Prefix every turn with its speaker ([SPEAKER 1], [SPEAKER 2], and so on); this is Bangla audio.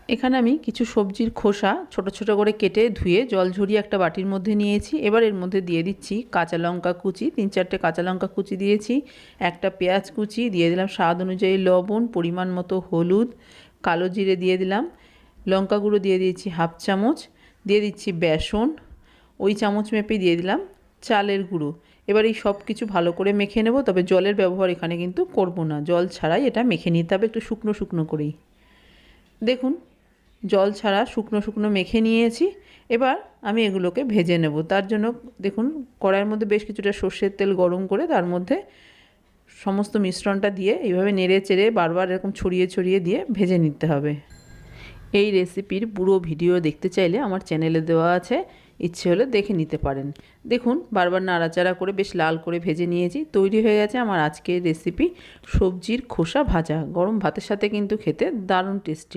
[SPEAKER 1] এখানে আমি কিছু সবজির খোসা ছোট ছোট করে কেটে ধুয়ে জল ঝরিয়ে একটা বাটির মধ্যে নিয়েছি। এবার এর মধ্যে দিয়ে দিচ্ছি কাঁচা লঙ্কা কুচি, 3-4টে কাঁচা লঙ্কা কুচি দিয়েছি, একটা পেঁয়াজ কুচি দিয়ে দিলাম, স্বাদ অনুযায়ী লবণ, পরিমাণ মতো হলুদ, কালো জিরে দিয়ে দিলাম, লঙ্কা গুঁড়ো দিয়ে দিয়েছি হাফ চামচ, দিয়ে দিচ্ছি বেসন, ওই চামচ মেপে দিয়ে দিলাম চালের গুঁড়ো। এবার এই সব কিছু ভালো করে মেখে নেব, তবে জলের ব্যবহার এখানে কিন্তু করব না, জল ছাড়াই এটা মেখে নিতে হবে, একটু শুকনো শুকনো করেই। দেখুন জল ছাড়া শুকনো শুকনো মেখে নিয়েছি। এবার আমি এগুলোকে ভেজে নেব। তার জন্য দেখুন কড়াইয়ের মধ্যে বেশ কিছুটা সর্ষের তেল গরম করে তার মধ্যে সমস্ত মিশ্রণটা দিয়ে এইভাবে নেড়ে চেড়ে বারবার এরকম ছড়িয়ে ছড়িয়ে দিয়ে ভেজে নিতে হবে। এই রেসিপির পুরো ভিডিও দেখতে চাইলে আমার চ্যানেলে দেওয়া আছে, ইচ্ছে হলে দেখে নিতে পারেন। দেখুন বারবার নাড়াচাড়া করে বেশ লাল করে ভেজে নিয়েছি। তৈরি হয়ে গেছে আমার আজকের রেসিপি সবজির খোসা ভাজা। গরম ভাতের সাথে কিন্তু খেতে দারুণ টেস্টি।